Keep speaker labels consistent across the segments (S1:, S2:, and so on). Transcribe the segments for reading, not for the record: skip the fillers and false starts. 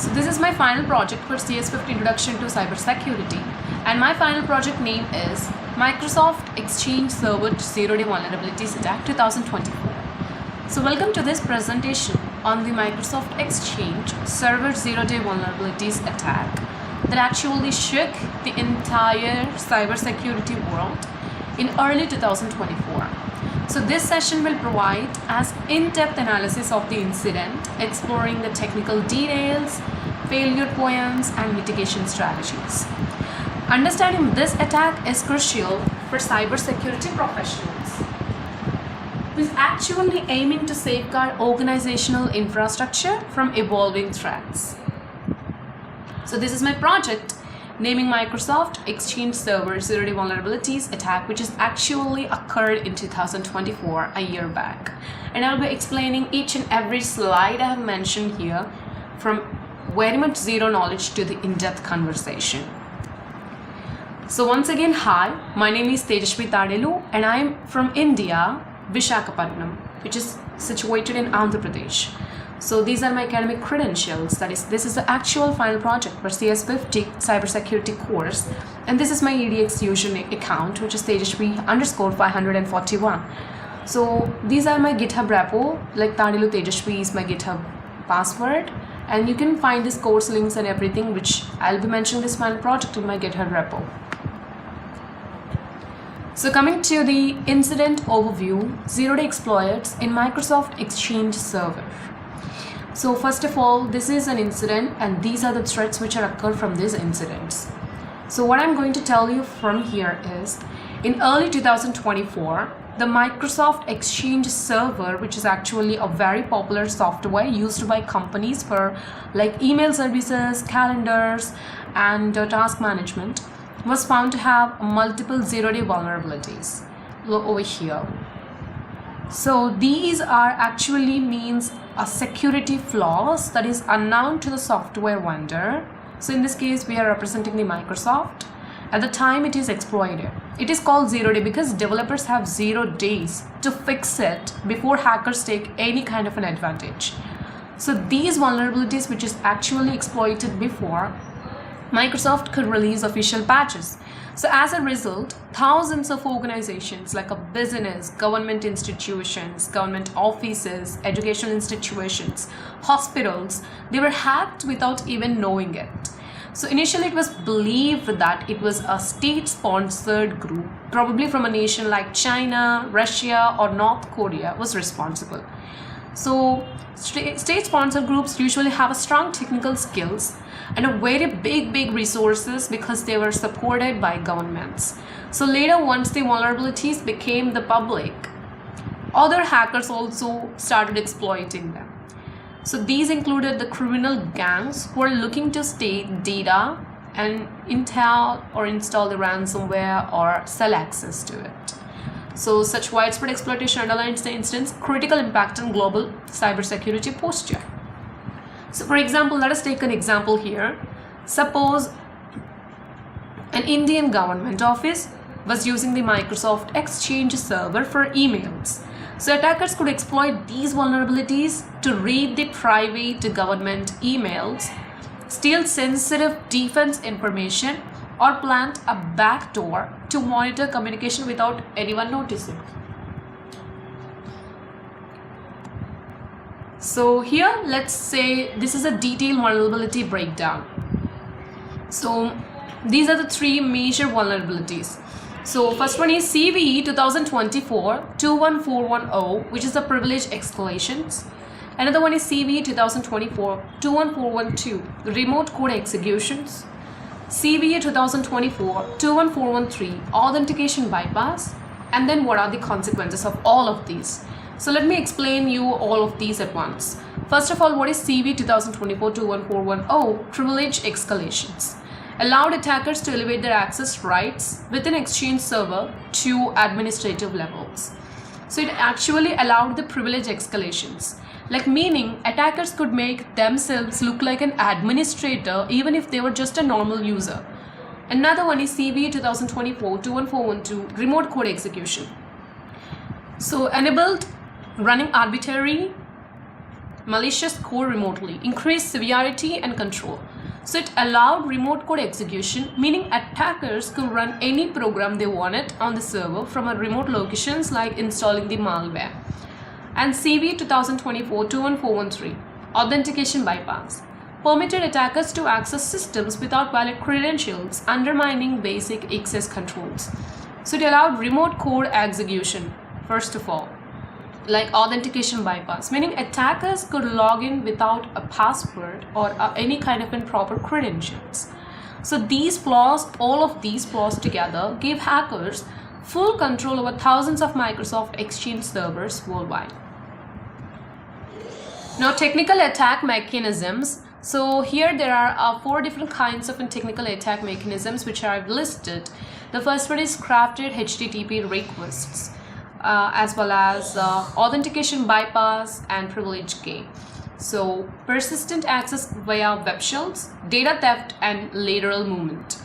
S1: So this is my final project for CS50 Introduction to Cybersecurity, and my final project name is Microsoft Exchange Server Zero-Day Vulnerabilities Attack 2024. So welcome to this presentation on the Microsoft Exchange Server Zero-Day Vulnerabilities Attack that actually shook the entire cybersecurity world in early 2024. So this session will provide as in-depth analysis of the incident, exploring the technical details, failure points, and mitigation strategies. Understanding this attack is crucial for cybersecurity professionals who is actually aiming to safeguard organizational infrastructure from evolving threats. So this is my project naming Microsoft Exchange Server Zero-Day Vulnerabilities Attack, which has actually occurred in 2024, a year back. And I'll be explaining each and every slide I have mentioned here, from very much zero knowledge to the in-depth conversation. So once again, hi, my name is Tejasvi and I am from India, Visakhapatnam, which is situated in Andhra Pradesh. So these are my academic credentials. That is, this is the actual final project for CS50 Cybersecurity course, and this is my EDX username account, which is Tejasvi_541. So these are my GitHub repo, like Tadilu Tejasvi is my GitHub password, and you can find these course links and everything, which I'll be mentioning this final project in my GitHub repo. So coming to the incident overview, zero-day exploits in Microsoft Exchange Server. So first of all, this is an incident, and these are the threats which are occurred from these incidents. So what I'm going to tell you from here is, in early 2024, the Microsoft Exchange Server, which is actually a very popular software used by companies for like email services, calendars, and task management, was found to have multiple zero-day vulnerabilities. Look over here. So these are actually means a security flaws that is unknown to the software vendor. So in this case, we are representing the Microsoft. At the time it is exploited. It is called zero day because developers have 0 days to fix it before hackers take any kind of an advantage. So these vulnerabilities, which is actually exploited before, Microsoft could release official patches. So as a result, thousands of organizations like a business, government institutions, government offices, educational institutions, hospitals, they were hacked without even knowing it. So initially it was believed that it was a state-sponsored group, probably from a nation like China, Russia, or North Korea, was responsible. So state-sponsored groups usually have a strong technical skills and a very big resources because they were supported by governments. So later, once the vulnerabilities became the public, other hackers also started exploiting them. So these included the criminal gangs who are looking to steal data and install the ransomware or sell access to it. So such widespread exploitation underlines the incident's critical impact on global cybersecurity posture. So for example, let us take an example here. Suppose an Indian government office was using the Microsoft Exchange server for emails. So attackers could exploit these vulnerabilities to read the private government emails, steal sensitive defense information, or plant a backdoor to monitor communication without anyone noticing. So here, let's say this is a detailed vulnerability breakdown. So these are the 3 major vulnerabilities. So first one is CVE 2024-21410, which is the privilege escalations. Another one is CVE 2024-21412, remote code executions. CVE 2024-21413, authentication bypass. And then what are the consequences of all of these? So let me explain you all of these at once. First of all, what is CVE 2024-21410? Privilege escalations. Allowed attackers to elevate their access rights within Exchange server to administrative levels. So it actually allowed the privilege escalations, like meaning attackers could make themselves look like an administrator even if they were just a normal user. Another one is CVE 2024-21412, remote code execution. So enabled running arbitrary malicious code remotely, increased severity and control. So it allowed remote code execution, meaning attackers could run any program they wanted on the server from a remote locations, like installing the malware. And CV 2024-21413, authentication bypass, permitted attackers to access systems without valid credentials, undermining basic access controls. So it allowed remote code execution, first of all, like authentication bypass, meaning attackers could log in without a password or any kind of improper credentials. So these flaws, all of these flaws together, gave hackers full control over thousands of Microsoft Exchange servers worldwide. Now, technical attack mechanisms. So here there are 4 different kinds of technical attack mechanisms which I've listed. The first one is crafted HTTP requests, as well as authentication bypass and privilege gain. So persistent access via web shells, data theft, and lateral movement.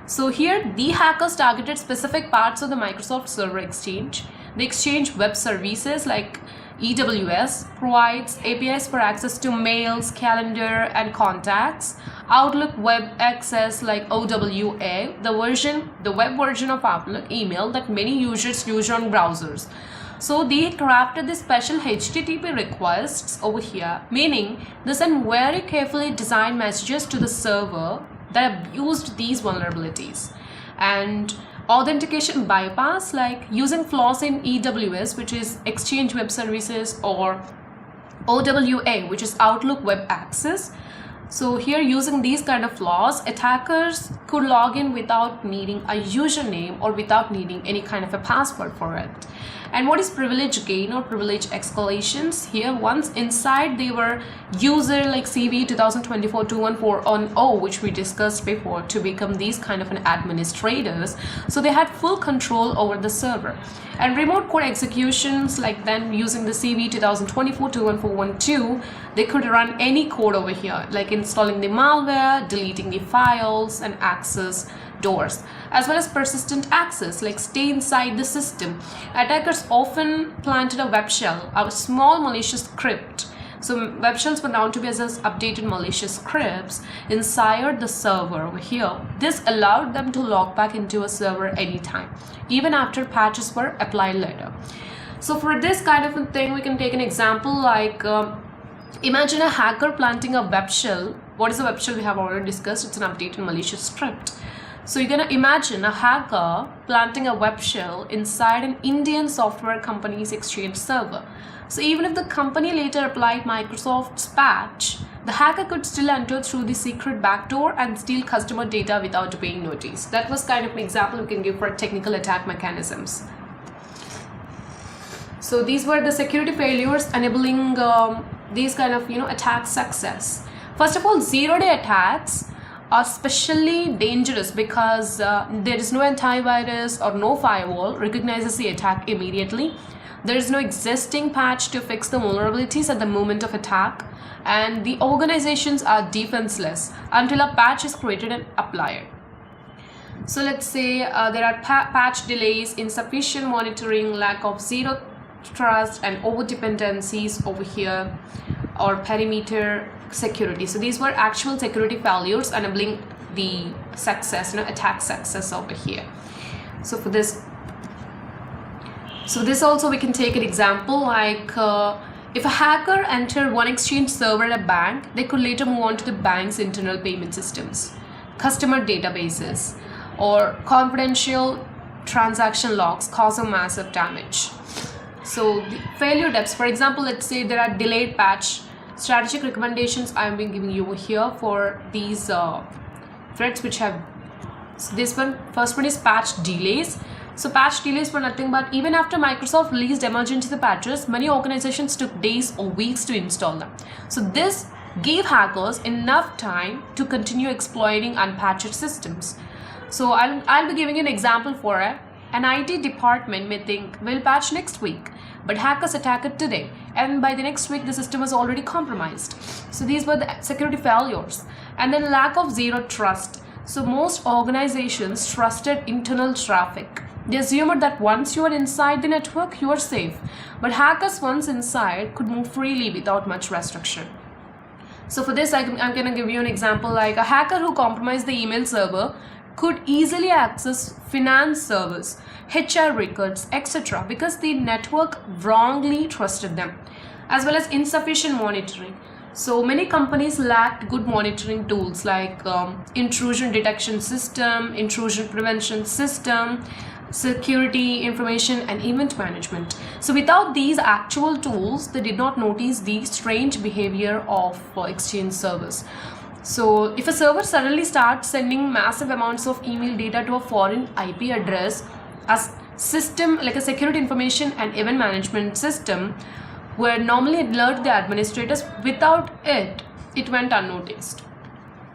S1: So here the hackers targeted specific parts of the Microsoft Server Exchange. The Exchange Web Services like EWS provides APIs for access to mails, calendar, and contacts. Outlook Web Access like OWA, the web version of Outlook email that many users use on browsers. So they crafted the special HTTP requests over here, meaning they send very carefully designed messages to the server that abused these vulnerabilities. And authentication bypass, like using flaws in EWS, which is Exchange Web Services, or OWA, which is Outlook Web Access. So here, using these kind of flaws, attackers could log in without needing a username or without needing any kind of a password for it. And what is privilege gain or privilege escalations? Here, once inside they were user like CV 2024-21410, which we discussed before, to become these kind of an administrators. So they had full control over the server. And remote code executions, like then using the CV 2024-21412, they could run any code over here, like installing the malware, deleting the files, and access doors, as well as persistent access, like stay inside the system. Attackers often planted a web shell, a small malicious script. So web shells were known to be as updated malicious scripts inside the server over here. This allowed them to log back into a server anytime, even after patches were applied later. So for this kind of a thing, we can take an example like imagine a hacker planting a web shell. What is a web shell? We have already discussed. It's an updated malicious script. So you're going to imagine a hacker planting a web shell inside an Indian software company's Exchange server. So even if the company later applied Microsoft's patch, the hacker could still enter through the secret backdoor and steal customer data without paying notice. That was kind of an example we can give for technical attack mechanisms. So these were the security failures enabling these kind of attack success. First of all, zero-day attacks are especially dangerous because there is no antivirus or no firewall recognizes the attack immediately. There is no existing patch to fix the vulnerabilities at the moment of attack, and the organizations are defenseless until a patch is created and applied. So let's say there are patch delays, insufficient monitoring, lack of zero trust, and over dependencies over here, or perimeter security. So these were actual security failures enabling the success, attack success over here. So for this, also we can take an example like if a hacker entered one Exchange server at a bank, they could later move on to the bank's internal payment systems, customer databases, or confidential transaction logs, causing massive damage. So the failure depths, for example, let's say there are delayed patch. Strategic recommendations I'm being giving you over here for these threats which have. So this one, first one is patch delays. So patch delays were nothing but even after Microsoft released emergency patches, many organizations took days or weeks to install them. So this gave hackers enough time to continue exploiting unpatched systems. So I'll be giving you an example for it. An IT department may think we'll patch next week, but hackers attack it today, and by the next week the system is already compromised. So these were the security failures. And then lack of zero trust. So most organizations trusted internal traffic, They assumed that once you are inside the network, you are safe. But hackers once inside could move freely without much restriction. So for this, I'm going to give you an example, like a hacker who compromised the email server could easily access finance servers, HR records, etc. because the network wrongly trusted them, as well as insufficient monitoring. So many companies lacked good monitoring tools like intrusion detection system, intrusion prevention system, security information and event management. So without these actual tools, they did not notice the strange behavior of exchange servers. So if a server suddenly starts sending massive amounts of email data to a foreign IP address, as system like a security information and event management system where normally alert the administrators, without it, it went unnoticed.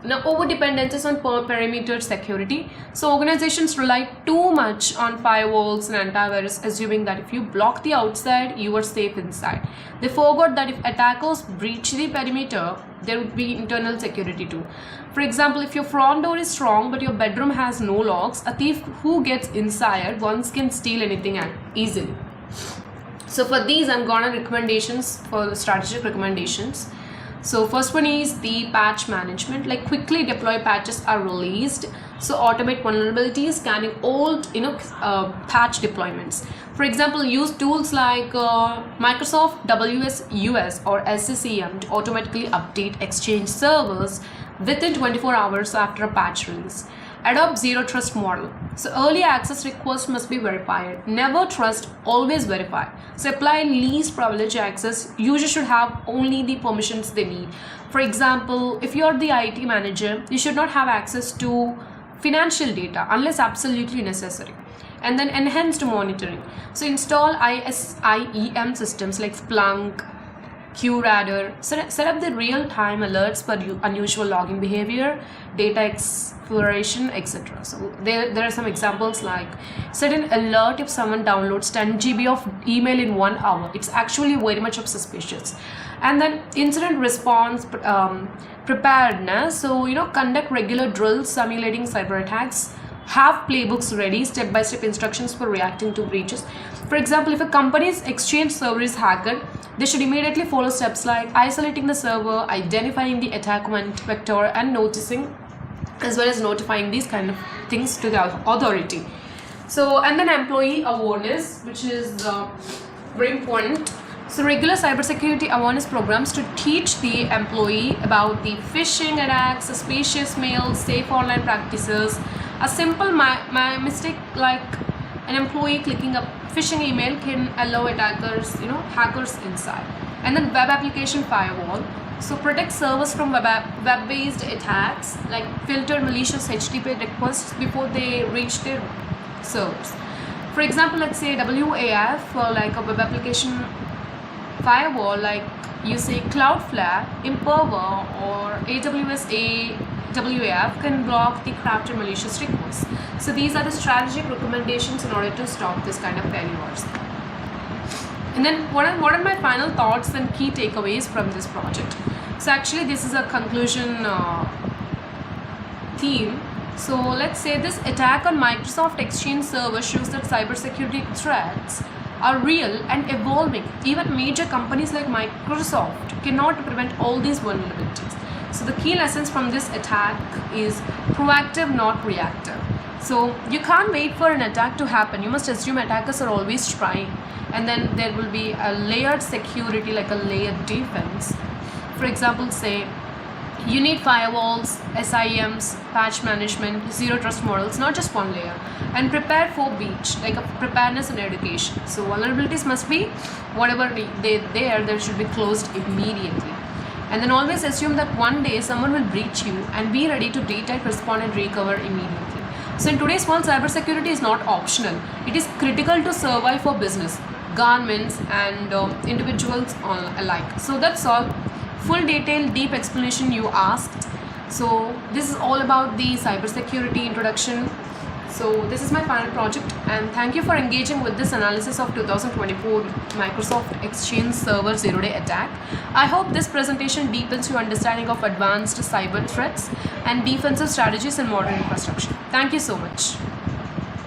S1: Now, over dependencies on perimeter security. So organizations rely too much on firewalls and antivirus, assuming that if you block the outside, you are safe inside. They forgot that if attackers breach the perimeter, there would be internal security too. For example, if your front door is strong but your bedroom has no locks, a thief who gets inside once can steal anything easily. So for these, I'm gonna recommendations for the strategic recommendations. So first one is the patch management, like quickly deploy patches are released. So automate vulnerabilities, scanning old patch deployments. For example, use tools like Microsoft WSUS or SCCM to automatically update Exchange servers within 24 hours after a patch release. Adopt zero trust model. So early access requests must be verified. Never trust, always verify. So apply least privilege access. Users should have only the permissions they need. For example, if you are the IT manager, you should not have access to financial data unless absolutely necessary. And then enhanced monitoring. So install ISIEM systems like Splunk, QRadar, set up the real-time alerts for unusual logging behavior, data exploration, etc. So there are some examples like set an alert if someone downloads 10 GB of email in 1 hour. It's actually very much of suspicious. And then incident response preparedness. So conduct regular drills simulating cyber attacks. Have playbooks ready, step-by-step instructions for reacting to breaches. For example, if a company's exchange server is hacked, they should immediately follow steps like isolating the server, identifying the attack vector, and noticing, as well as notifying these kind of things to the authority. So, and then employee awareness, which is very important. So regular cybersecurity awareness programs to teach the employee about the phishing attacks, suspicious mails, safe online practices. A simple mistake like an employee clicking a phishing email can allow attackers, hackers inside. And then web application firewall. So protect servers from web-based attacks, like filter malicious HTTP requests before they reach their servers. For example, let's say WAF, like a web application firewall, like you say Cloudflare, Imperva, or AWS WAF can block the crafted malicious requests. So these are the strategic recommendations in order to stop this kind of failures. And then what are my final thoughts and key takeaways from this project? So actually this is a conclusion theme. So let's say this attack on Microsoft Exchange server shows that cybersecurity threats are real and evolving. Even major companies like Microsoft cannot prevent all these vulnerabilities. So the key lessons from this attack is proactive, not reactive. So you can't wait for an attack to happen. You must assume attackers are always trying. And then there will be a layered security, like a layered defense. For example, say you need firewalls, SIEMs, patch management, zero trust models, not just one layer. And prepare for breach, like a preparedness and education. So vulnerabilities must be, whatever there should be closed immediately. And then always assume that one day someone will breach you and be ready to detect, respond and recover immediately. So in today's world, cybersecurity is not optional. It is critical to survive for business, governments and individuals alike. So that's all. Full detail, deep explanation you asked. So this is all about the cybersecurity introduction. So this is my final project, and thank you for engaging with this analysis of 2024 Microsoft Exchange Server zero-day attack. I hope this presentation deepens your understanding of advanced cyber threats and defensive strategies in modern infrastructure. Thank you so much.